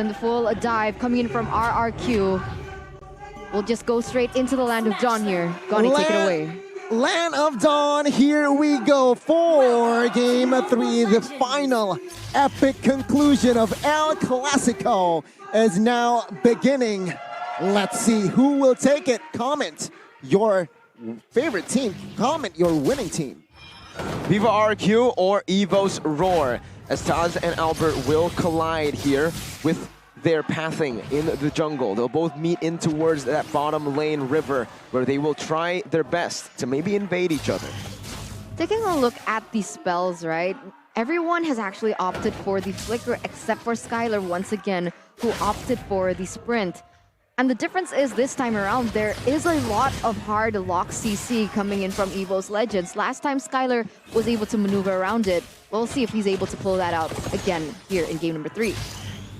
And the full dive coming in from RRQ. We'll just go straight into the Land of Dawn here. Goni, take it away. Land of Dawn, here we go for Game 3. The final epic conclusion of El Clasico is now beginning. Let's see who will take it. Comment your favorite team. Comment your winning team. Viva RRQ or EVOS Roar, as Taz and Albert will collide here with their pathing in the jungle. They'll both meet in towards that bottom lane river where they will try their best to maybe invade each other. Taking a look at the spells, right? Everyone has actually opted for the Flicker except for Skylar once again, who opted for the Sprint. And the difference is this time around, there is a lot of hard lock CC coming in from EVOS Legends. Last time Skylar was able to maneuver around it. We'll see if he's able to pull that out again here in game number 3.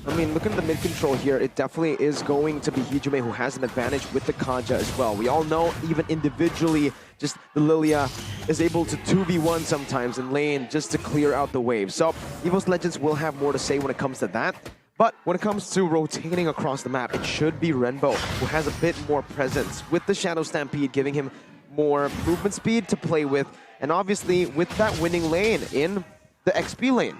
I mean, look at the mid-control here. It definitely is going to be Hijume who has an advantage with the Kaja as well. We all know, even individually, just the Lilia is able to 2v1 sometimes in lane just to clear out the wave. So, EVOS Legends will have more to say when it comes to that. But when it comes to rotating across the map, it should be Renbo, who has a bit more presence, with the Shadow Stampede giving him more movement speed to play with, and obviously with that winning lane in the XP lane.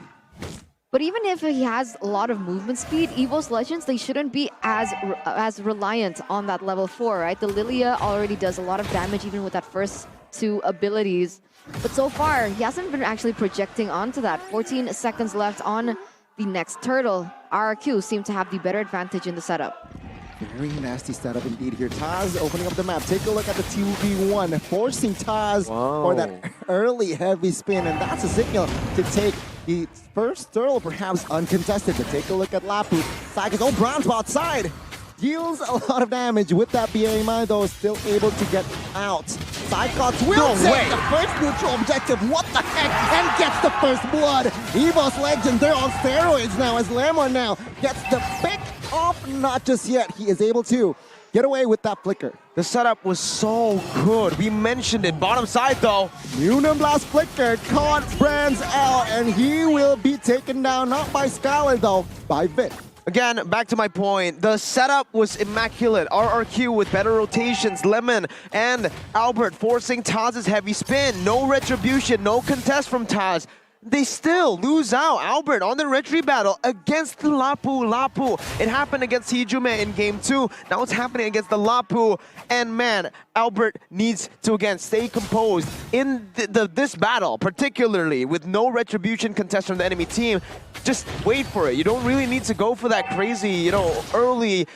But even if he has a lot of movement speed, EVOS Legends, they shouldn't be as reliant on that level 4, right? The Lilia already does a lot of damage even with that first 2 abilities. But so far, he hasn't been actually projecting onto that. 14 seconds left on the next turtle. RRQ seem to have the better advantage in the setup. Very nasty setup indeed here. Taz opening up the map. Take a look at the 2v1, forcing Taz for that early heavy spin, and that's a signal to take the first turtle perhaps uncontested. But take a look at Lapu. Saika's own bronze outside. Deals a lot of damage with that BMI though, still able to get out. Cyclops will take the first neutral objective, what the heck, and gets the first blood. EVOS Legends, they're on steroids now as Lemon now gets the pick off, not just yet. He is able to get away with that flicker. The setup was so good. We mentioned it. Bottom side though. Unum Blast Flicker caught Brands out, and he will be taken down, not by Skylar though, by Vic. Again, back to my point, the setup was immaculate. RRQ with better rotations, Lemon and Albert forcing Taz's heavy spin. No retribution, no contest from Taz. They still lose out. Albert on the retreat battle against the Lapu. It happened against Hijume in game 2. Now it's happening against the Lapu. And man, Albert needs to again stay composed in this battle, particularly with no retribution contest from the enemy team. Just wait for it. You don't really need to go for that crazy, early,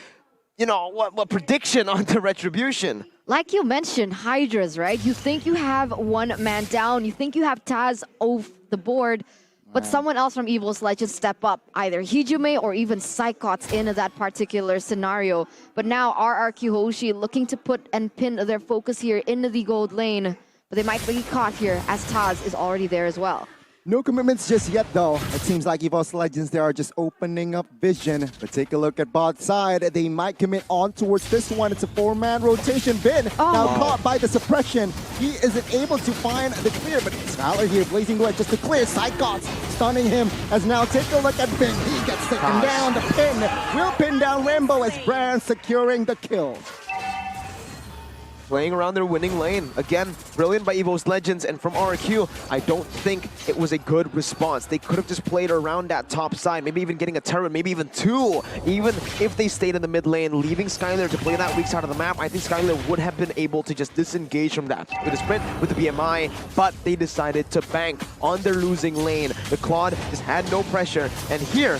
what prediction on the retribution. Like you mentioned, Hydras, right? You think you have one man down, you think you have Taz off the board, but someone else from EVOS Legends step up, either Hijume or even Psychots in that particular scenario. But now RRQ Hoshi looking to put and pin their focus here into the gold lane, but they might be caught here as Taz is already there as well. No commitments just yet though. It seems like EVOS Legends, they are just opening up vision. But take a look at bot side. They might commit on towards this one. It's a 4-man rotation. Bin now caught by the suppression. He isn't able to find the clear, but Skylar here blazing away just to clear. Psychots stunning him as now take a look at Bin. He gets taken down. The pin will pin down Rambo as Brand securing the kill. Playing around their winning lane. Again, brilliant by EVOS Legends, and from RRQ, I don't think it was a good response. They could have just played around that top side, maybe even getting a turret, maybe even 2. Even if they stayed in the mid lane, leaving Skylar to play that weak side of the map, I think Skylar would have been able to just disengage from that with a sprint, with the BMI, but they decided to bank on their losing lane. The Claude just had no pressure, and here,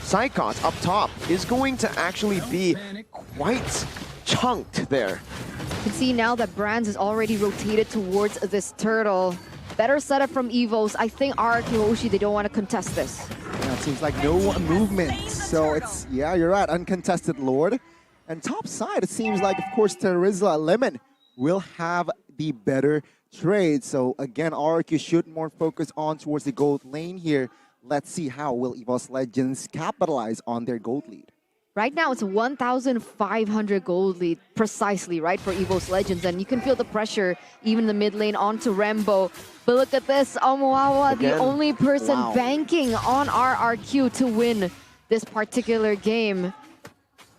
Psychos up top is going to actually be quite chunked there. You can see now that Brands is already rotated towards this turtle. Better setup from EVOS. I think RRQ Hoshi, they don't want to contest this. Yeah, it seems like no movement. So it's, yeah, you're right, uncontested Lord. And top side, it seems like, of course, Terizla Lemon will have the better trade. So again, RRQ should more focus on towards the gold lane here. Let's see how will EVOS Legends capitalize on their gold lead. Right now, it's 1,500 gold lead, precisely, right, for EVOS Legends. And you can feel the pressure, even in the mid lane, onto Rembo. But look at this, Omuawa, the only person banking on RRQ to win this particular game.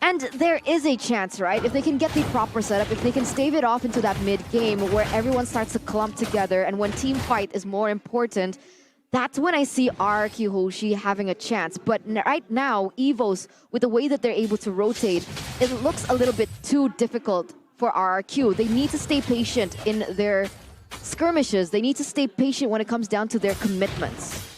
And there is a chance, right? If they can get the proper setup, if they can stave it off into that mid-game where everyone starts to clump together and when team fight is more important, that's when I see RRQ Hoshi having a chance. But right now, EVOS, with the way that they're able to rotate, it looks a little bit too difficult for RRQ. They need to stay patient in their skirmishes. They need to stay patient when it comes down to their commitments.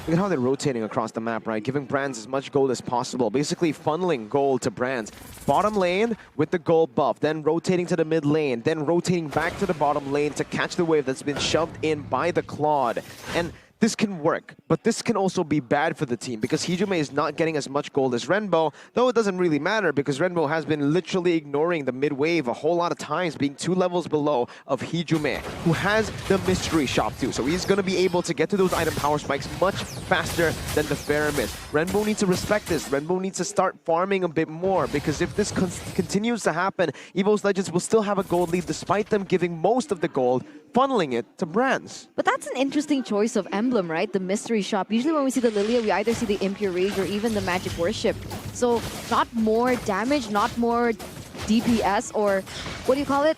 Look at how they're rotating across the map, right? Giving Brands as much gold as possible. Basically funneling gold to Brands. Bottom lane with the gold buff, then rotating to the mid lane, then rotating back to the bottom lane to catch the wave that's been shoved in by the Claude. And this can work, but this can also be bad for the team because Hijume is not getting as much gold as Renbo, though it doesn't really matter because Renbo has been literally ignoring the mid wave a whole lot of times, being 2 levels below of Hijume, who has the mystery shop too. So he's going to be able to get to those item power spikes much faster than the Faramir. Renbo needs to respect this. Renbo needs to start farming a bit more because if this continues to happen, EVOS Legends will still have a gold lead despite them giving most of the gold, funneling it to Brands. But that's an interesting choice of emblem, right? The mystery shop. Usually when we see the Lilia, we either see the Impure Rage or even the Magic Worship. So not more damage, not more DPS, or what do you call it?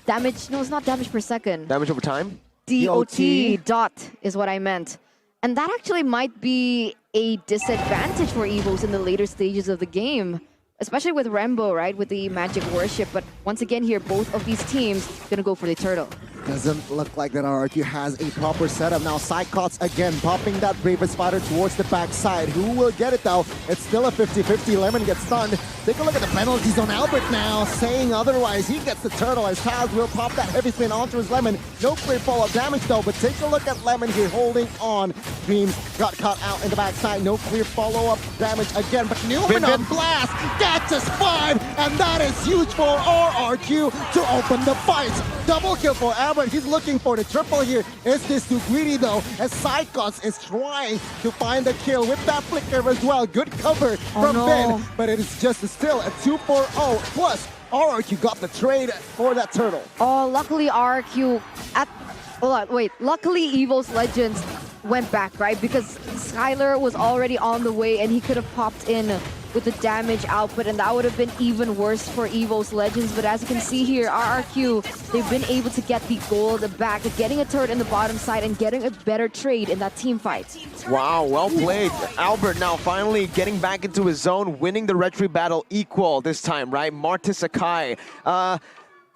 Damage, no, it's not damage per second. Damage over time? DOT dot is what I meant. And that actually might be a disadvantage for EVOS in the later stages of the game. Especially with Rembo, right? With the Magic Worship. But once again here, both of these teams gonna go for the turtle. Doesn't look like that RRQ has a proper setup. Now Psychots again popping that Bravest Fighter towards the backside. Who will get it though? It's still a 50-50. Lemon gets stunned. Take a look at the penalties on Albert now, saying otherwise. He gets the turtle as Taz will pop that heavy spin onto his Lemon. No clear follow-up damage though, but take a look at Lemon here holding on. Dreams got caught out in the backside. No clear follow-up damage again, but Newman on blast gets us 5, and that is huge for RRQ to open the fight. Double kill for Albert. He's looking for the triple here. Is this too greedy though? As Psychos is trying to find the kill with that flicker as well. Good cover from Ben, but it is just still a 2-4-0. Plus, RRQ got the trade for that turtle. Oh, luckily RRQ luckily EVOS Legends went back, right? Because Skylar was already on the way and he could have popped in with the damage output, and that would have been even worse for EVOS Legends. But as you can see here, RRQ, they've been able to get the gold back, getting a turret in the bottom side and getting a better trade in that team fight. Wow, well played. Albert now finally getting back into his zone, winning the retry battle equal this time, right? Martis Akai.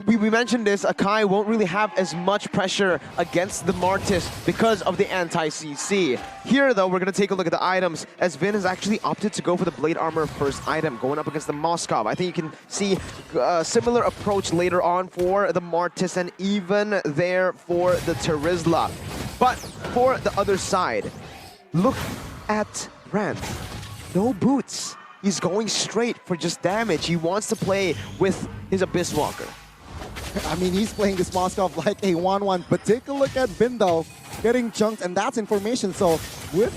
We mentioned this, Akai won't really have as much pressure against the Martis because of the anti-CC. Here though, we're going to take a look at the items, as Vin has actually opted to go for the Blade Armor first item, going up against the Moskov. I think you can see a similar approach later on for the Martis and even there for the Terizla. But for the other side, look at Brand. No boots. He's going straight for just damage. He wants to play with his Abyss Walker. I mean, he's playing this Moskov like a 1-1, but take a look at Bin though, getting chunked, and that's information. So with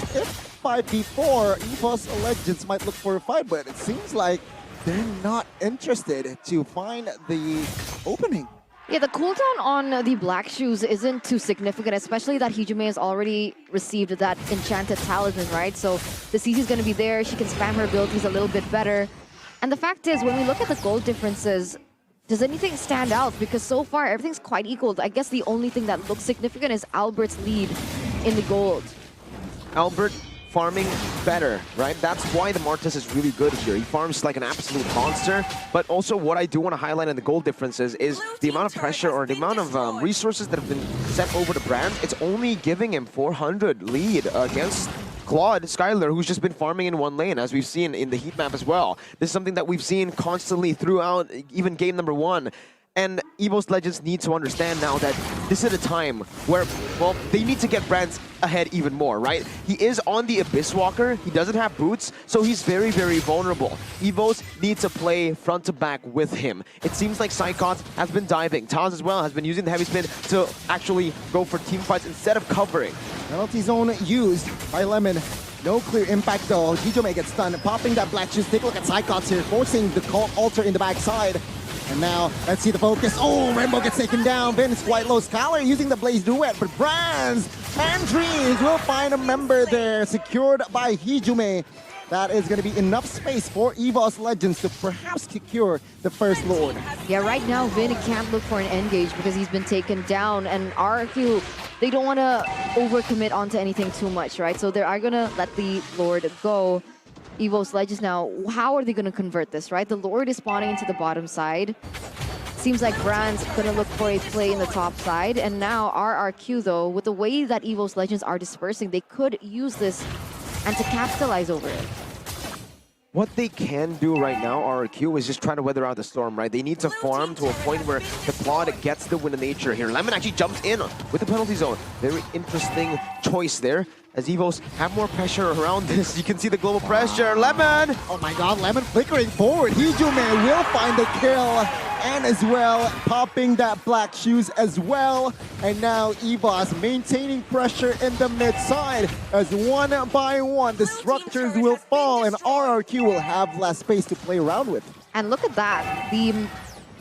F5B4, EVOS Legends might look for a fight, but it seems like they're not interested to find the opening. Yeah, the cooldown on the Black Shoes isn't too significant, especially that Hijume has already received that Enchanted Talisman, right? So the CC is going to be there, she can spam her abilities a little bit better. And the fact is, when we look at the gold differences, does anything stand out? Because so far, everything's quite equal. I guess the only thing that looks significant is Albert's lead in the gold. Albert farming better, right? That's why the Martis is really good here. He farms like an absolute monster. But also what I do want to highlight in the gold differences is the amount of pressure or the amount of resources that have been sent over to Brand. It's only giving him 400 lead against Claude Skylar, who's just been farming in one lane, as we've seen in the heat map as well. This is something that we've seen constantly throughout even game number 1. And EVOS Legends need to understand now that this is a time where, well, they need to get Brands ahead even more, right? He is on the Abyss Walker, he doesn't have boots, so he's very, very vulnerable. EVOS need to play front to back with him. It seems like Psychots has been diving. Taz as well has been using the heavy spin to actually go for team fights instead of covering. Penalty zone used by Lemon. No clear impact though. Hijume gets stunned, popping that Black Shoes. Take a look at Psychots here, forcing the altar in the backside. And now, let's see the focus. Oh, Rainbow gets taken down. Ben is quite low. Skylar using the Blaze Duet, but Brands and Dreams will find a member there, secured by Hijume. that is going to be enough space for EVOS Legends to perhaps secure the first Lord. Yeah, right now Vin can't look for an engage because he's been taken down, and RRQ, they don't want to overcommit onto anything too much, right? So they are going to let the Lord go. EVOS Legends now, how are they going to convert this, right? The Lord is spawning into the bottom side. Seems like Brand's going to look for a play in the top side. And now RRQ, though, with the way that EVOS Legends are dispersing, they could use this and to capitalize over it. What they can do right now, RRQ, is just try to weather out the storm, right? They need to farm to a point where the plot gets the win of nature here. Lemon actually jumps in with the penalty zone. Very interesting choice there. As EVOS have more pressure around this, you can see the global pressure. Lemon! Oh my god, Lemon flickering forward. Hijume will find the kill. And as well, popping that black shoes as well. And now EVOS maintaining pressure in the mid side. As one by one, the structures will fall and RRQ will have less space to play around with. And look at that. The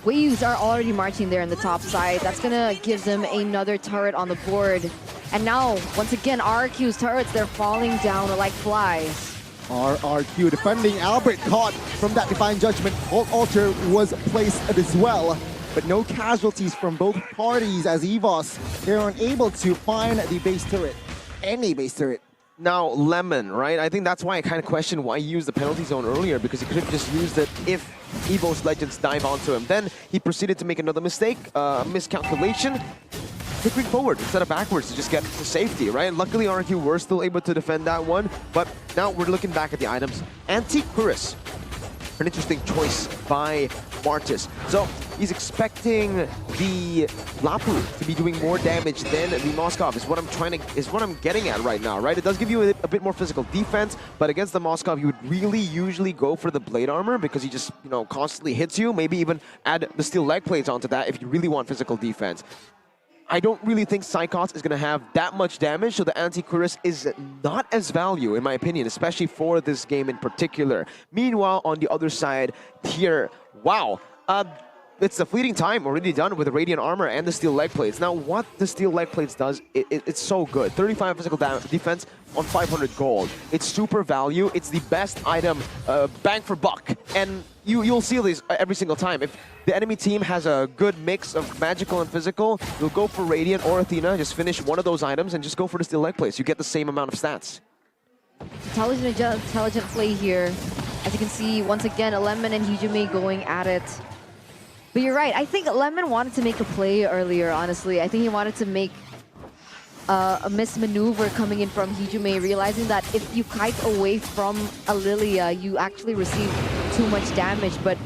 waves are already marching there in the top side. That's going to give them another turret on the board. And now, once again, RRQ's turrets, they're falling down like flies. RRQ defending Albert caught from that Divine Judgment. Volt Altar was placed as well. But no casualties from both parties as EVOS, they're unable to find the base turret. Any base turret. Now, Lemon, right? I think that's why I kind of questioned why he used the penalty zone earlier, because he could have just used it if EVOS Legends dive onto him. Then he proceeded to make another mistake, miscalculation. Flickering forward instead of backwards to just get to safety, right? Luckily, RRQ were still able to defend that one, but now we're looking back at the items. Anti-Cuirass, an interesting choice by Martis. So he's expecting the Lapu to be doing more damage than the Moskov is what I'm getting at right now, right? It does give you a bit more physical defense, but against the Moskov, you would really usually go for the blade armor because he just, constantly hits you. Maybe even add the steel leg plates onto that if you really want physical defense. I don't really think Psychots is going to have that much damage, so the Anti-Cuirass is not as value, in my opinion, especially for this game in particular. Meanwhile, on the other side here, wow, it's the fleeting time already done with the Radiant Armor and the Steel Leg Plates. Now, what the Steel Leg Plates does, it's so good. 35 physical defense on 500 gold. It's super value. It's the best item, bang for buck. And you'll see these every single time. If the enemy team has a good mix of magical and physical, you'll go for Radiant or Athena, just finish one of those items and just go for the Steel Leg Plates. You get the same amount of stats. Intelligent play here. As you can see, once again, Lemon and Hijume going at it. But you're right, I think Lemon wanted to make a play earlier, honestly. I think he wanted to make a mismaneuver coming in from Hijume, realizing that if you kite away from a Lilia, you actually receive too much damage. But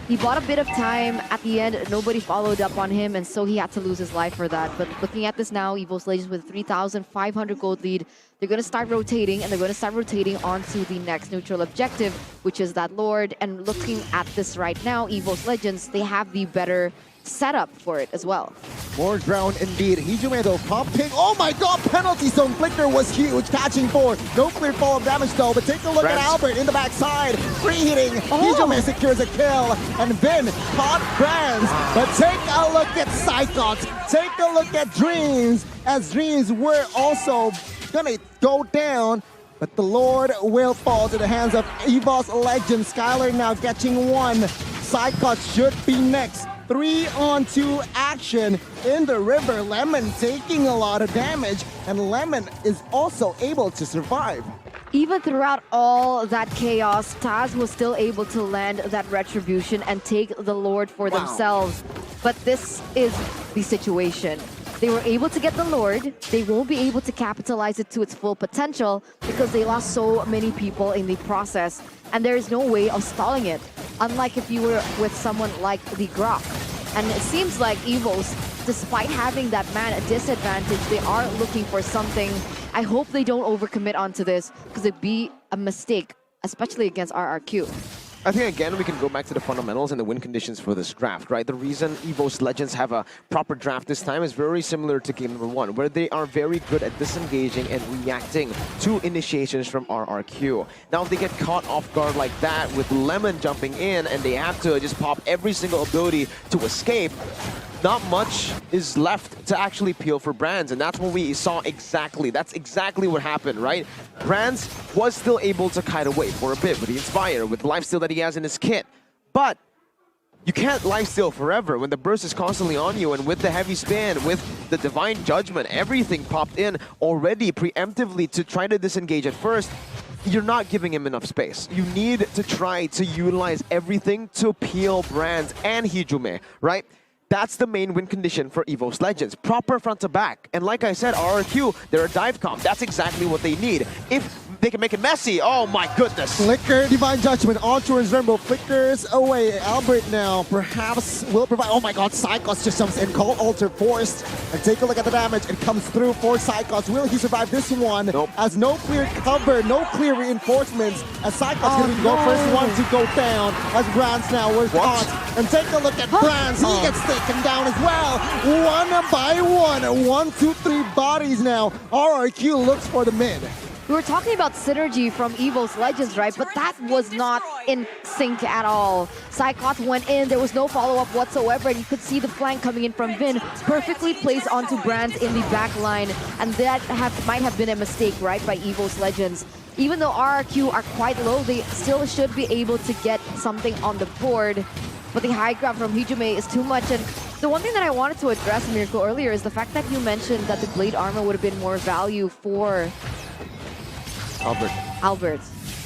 he bought a bit of time. At the end, nobody followed up on him, and so he had to lose his life for that. But looking at this now, EVOS Legends with 3,500 gold lead, they're going to start rotating, and they're going to start rotating onto the next neutral objective, which is that Lord. And looking at this right now, EVOS Legends, they have the better setup for it as well. More ground indeed. Hijume though popping. Oh my god, penalty zone flicker was huge. Catching 4. No clear fall of damage though, but take a look at Albert in the backside. Free hitting. Hijume secures a kill. And Vin caught Brands. But take a look at Psychots. Take a look at Dreams. As Dreams were also gonna go down. But the Lord will fall to the hands of EVOS Legends. Skylar now catching 1. Psychots should be next. 3-on-2 action in the river. Lemon taking a lot of damage, and Lemon is also able to survive. Even throughout all that chaos, Taz was still able to land that retribution and take the Lord for themselves. But this is the situation. They were able to get the Lord. They won't be able to capitalize it to its full potential because they lost so many people in the process. And there is no way of stalling it, unlike if you were with someone like the Grok. And it seems like EVOS, despite having that man a disadvantage, they are looking for something. I hope they don't overcommit onto this because it'd be a mistake, especially against RRQ. I think, again, we can go back to the fundamentals and the win conditions for this draft, right? The reason EVOS Legends have a proper draft this time is very similar to game number 1, where they are very good at disengaging and reacting to initiations from RRQ. Now, if they get caught off guard like that with Lemon jumping in and they have to just pop every single ability to escape, not much is left to actually peel for Brands, and that's what we saw exactly. That's exactly what happened, right? Brands was still able to kite away for a bit with the Inspire, with the lifesteal that he has in his kit. But you can't lifesteal forever when the burst is constantly on you, and with the heavy spin, with the Divine Judgment, everything popped in already preemptively to try to disengage at first. You're not giving him enough space. You need to try to utilize everything to peel Brands and Hijume, right? That's the main win condition for EVOS Legends. Proper front to back. And like I said, RRQ, they're a dive comp. That's exactly what they need. If they can make it messy, oh my goodness. Flicker, Divine Judgment, on towards Rainbow, flickers away. Albert now perhaps will provide, oh my god, Psychos just jumps in, Cold Alter forced. And take a look at the damage, it comes through for Psychos. Will he survive this one? Nope. As no clear cover, no clear reinforcements, as Psychos gonna be the first one to go down, as Brands now was caught. And take a look at Brands, he gets taken down as well. One by one, 1, 2, 3 bodies now. RRQ looks for the mid. We were talking about synergy from EVOS Legends, right? But that was not in sync at all. Psychot went in, there was no follow-up whatsoever, and you could see the flank coming in from Vin, perfectly placed onto Brands in the back line, and that might have been a mistake, right, by EVOS Legends. Even though RRQ are quite low, they still should be able to get something on the board, but the high ground from Hijume is too much. And the one thing that I wanted to address, Miracle, earlier is the fact that you mentioned that the blade armor would have been more value for Albert.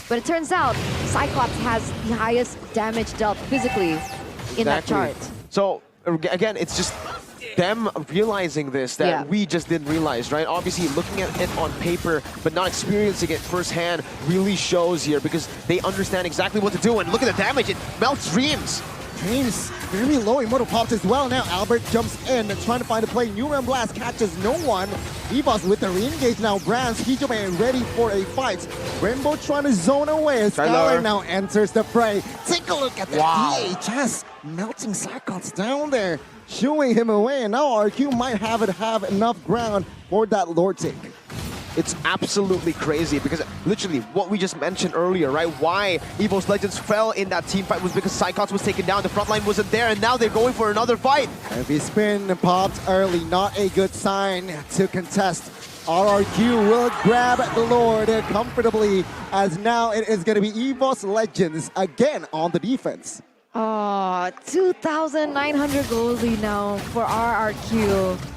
But it turns out Cyclops has the highest damage dealt physically in that chart. So again, it's just them realizing this that we just didn't realize, right? Obviously, looking at it on paper, but not experiencing it firsthand really shows here, because they understand exactly what to do. And look at the damage, it melts Dreams. Dreams very low, Immortal pops as well now. Albert jumps in and trying to find a play. Newman Blast catches no one. EVOS with the re-engage now. Brands, Hijume ready for a fight. Rainbow trying to zone away. Skylar now enters the fray. Take a look at the DHS melting Psychots down there, shooing him away. And now RQ might have enough ground for that Lord take. It's absolutely crazy, because literally what we just mentioned earlier, right? Why EVOS Legends fell in that team fight was because Psychots was taken down, the front line wasn't there, and now they're going for another fight. Heavy spin popped early, not a good sign to contest. RRQ will grab the Lord comfortably, as now it is going to be EVOS Legends again on the defense. Oh, 2,900 gold lead now for RRQ.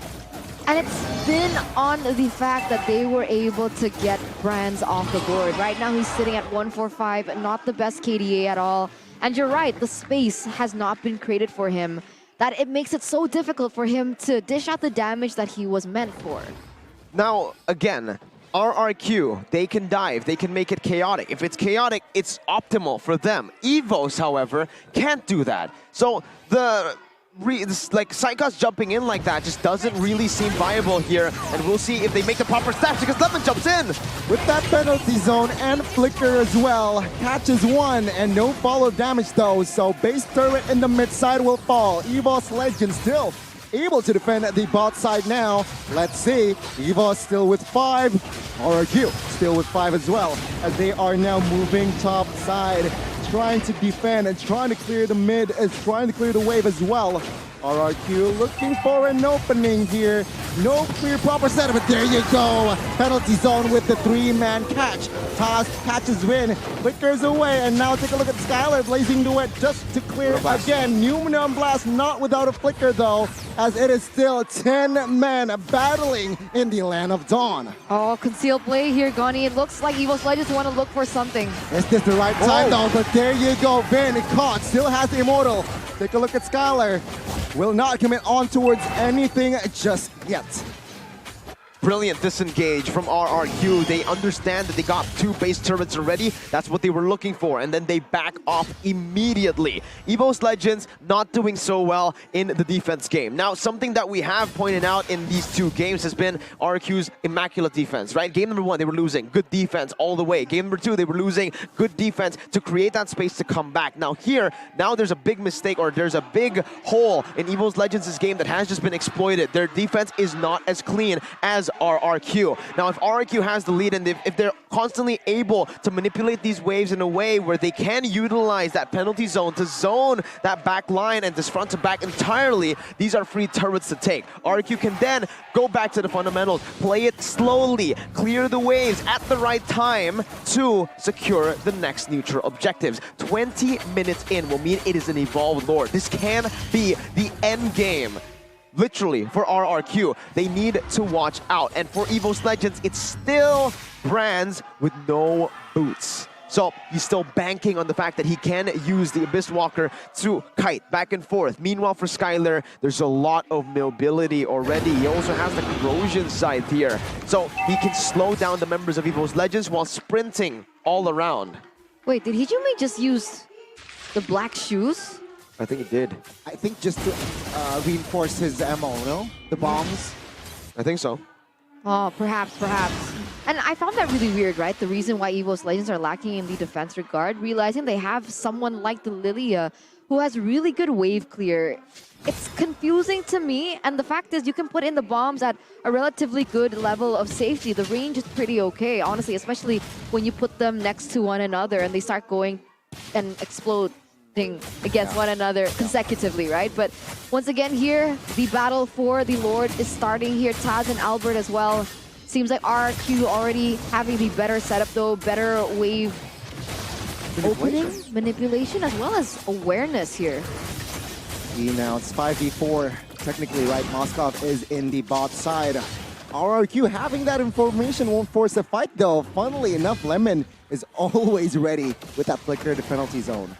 And it's been on the fact that they were able to get Brands off the board. Right now he's sitting at 145, not the best KDA at all. And you're right, the space has not been created for him, that it makes it so difficult for him to dish out the damage that he was meant for. Now, again, RRQ, they can dive, they can make it chaotic. If it's chaotic, it's optimal for them. EVOS, however, can't do that. So like Psychos jumping in like that just doesn't really seem viable here, and we'll see if they make the proper steps, because Lemon jumps in with that penalty zone and flicker as well. Catches one and no follow damage though, so base turret in the mid side will fall. EVOS Legends still able to defend the bot side now. Let's see, EVOS still with 5, RRQ still with 5 as well, as they are now moving top side, trying to defend and trying to clear the mid, trying to clear the wave as well. RRQ looking for an opening here. No clear proper setup, but there you go. Penalty zone with the 3-man catch. Taz catches Win, flickers away, and now take a look at Skylar blazing the wet just to clear again. Numenon Blast not without a flicker though, as it is still 10 men battling in the land of Dawn. Oh, concealed play here, Goni. It looks like EVOS Legends want to look for something. Is this the right time though? But there you go. Vin caught, still has the Immortal. Take a look at Skylar. Will not commit on towards anything just yet. Brilliant disengage from RRQ. They understand that they got 2 base turrets already. That's what they were looking for, and then they back off immediately. EVOS Legends not doing so well in the defense game. Now, something that we have pointed out in these 2 games has been RRQ's immaculate defense, right? Game number 1, they were losing. Good defense all the way. Game number 2, they were losing. Good defense to create that space to come back. Now here, now there's a big mistake, or there's a big hole in EVOS Legends' game that has just been exploited. Their defense is not as clean as RRQ. Now, if RRQ has the lead and if they're constantly able to manipulate these waves in a way where they can utilize that penalty zone to zone that back line and this front to back entirely, these are free turrets to take. RRQ can then go back to the fundamentals, play it slowly, clear the waves at the right time to secure the next neutral objectives. 20 minutes in will mean it is an evolved Lord. This can be the end game. Literally, for RRQ, they need to watch out. And for EVOS Legends, it's still Brands with no boots. So he's still banking on the fact that he can use the Abyss Walker to kite back and forth. Meanwhile, for Skylar, there's a lot of mobility already. He also has the corrosion side here. So he can slow down the members of EVOS Legends while sprinting all around. Wait, did Hijime just use the black shoes? I think he did. I think just to reinforce his ammo, no? The bombs. I think so. Oh, perhaps. And I found that really weird, right? The reason why EVOS Legends are lacking in the defense regard, realizing they have someone like the Lilia who has really good wave clear. It's confusing to me, and the fact is you can put in the bombs at a relatively good level of safety. The range is pretty okay, honestly, especially when you put them next to one another and they start going and exploding against one another consecutively, right? But once again here, the battle for the Lord is starting here. Taz and Albert as well. Seems like RRQ already having the better setup though, better wave opening, manipulation, as well as awareness here. Now it's 5v4. Technically, right? Moskov is in the bot side. RRQ having that information won't force a fight though. Funnily enough, Lemon is always ready with that flicker to penalty zone.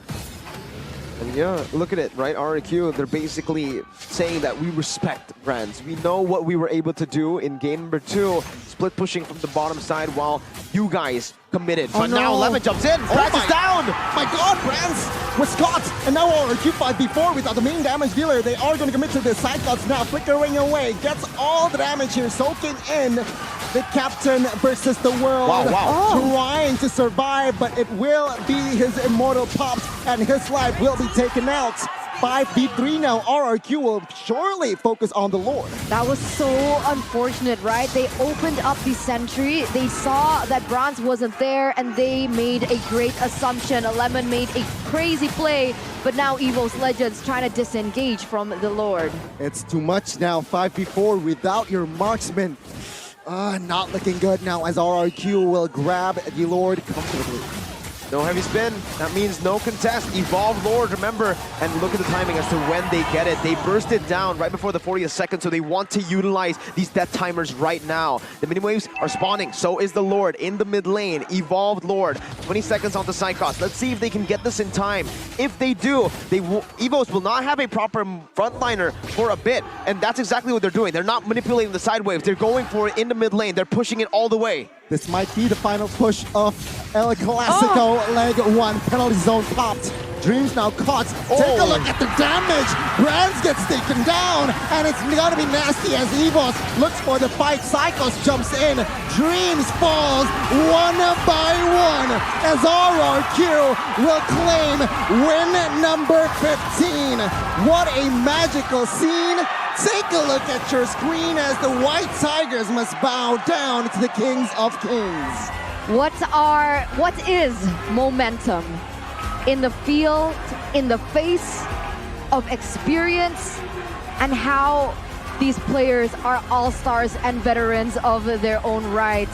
And yeah, look at it, right? RRQ, they're basically saying that we respect Brands. We know what we were able to do in game number 2, split pushing from the bottom side while you guys committed. But now Lemon jumps in, Brands is down! My god, Brands was caught! And now RRQ 5v4 without the main damage dealer. They are going to commit to the side cuts now, flickering away. Gets all the damage here, soaking in the captain versus the world. Trying to survive, but it will be his immortal pops and his life will be taken out. 5v3 now. RRQ will surely focus on the Lord. That was so unfortunate, right? They opened up the sentry, they saw that Bronze wasn't there, and they made a great assumption. Lemon made a crazy play, but now EVOS Legends trying to disengage from the Lord. It's too much now. 5v4 without your marksman. Not looking good now as RRQ will grab the Lord comfortably. No heavy spin, that means no contest. Evolved Lord, remember, and look at the timing as to when they get it. They burst it down right before the 40th second, so they want to utilize these death timers right now. The mini waves are spawning, so is the Lord in the mid lane. Evolved Lord, 20 seconds on the side cost. Let's see if they can get this in time. If they do, EVOS will not have a proper frontliner for a bit, and that's exactly what they're doing. They're not manipulating the side waves. They're going for it in the mid lane. They're pushing it all the way. This might be the final push of El Clasico. Leg 1, penalty zone popped. Dreams now caught. Take a look at the damage. Brands gets taken down, and it's gonna be nasty as EVOS looks for the fight. Psychos jumps in. Dreams falls one by one as RRQ will claim win number 15. What a magical scene. Take a look at your screen as the White Tigers must bow down to the Kings of Kings. What is momentum? In the field, in the face of experience, and how these players are all-stars and veterans of their own right.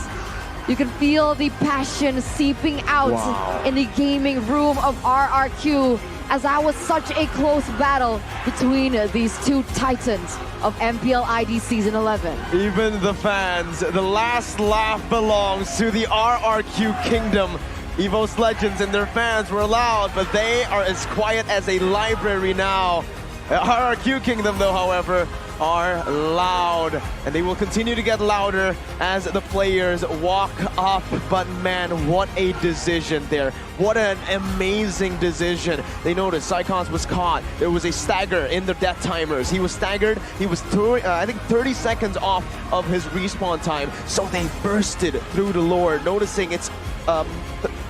You can feel the passion seeping out in the gaming room of RRQ, as that was such a close battle between these two titans of MPL ID Season 11. Even the fans, the last laugh belongs to the RRQ Kingdom. EVOS Legends and their fans were loud, but they are as quiet as a library now. RRQ Kingdom, though, however, are loud, and they will continue to get louder as the players walk up. But man, what a decision there. What an amazing decision. They noticed Psychons was caught. There was a stagger in the death timers. He was staggered. He was, I think, 30 seconds off of his respawn time. So they bursted through the Lord, noticing it's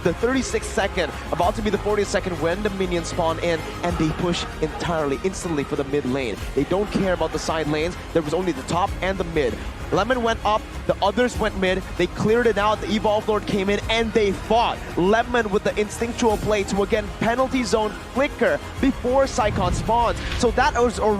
the 36th second, about to be the 40th second when the minions spawn in, and they push entirely, instantly for the mid lane. They don't care about the side lanes. There was only the top and the mid. Lemon went up, the others went mid, they cleared it out, the Evolve Lord came in, and they fought. Lemon with the instinctual play to again penalty zone Flicker before Psycon spawns. So that was already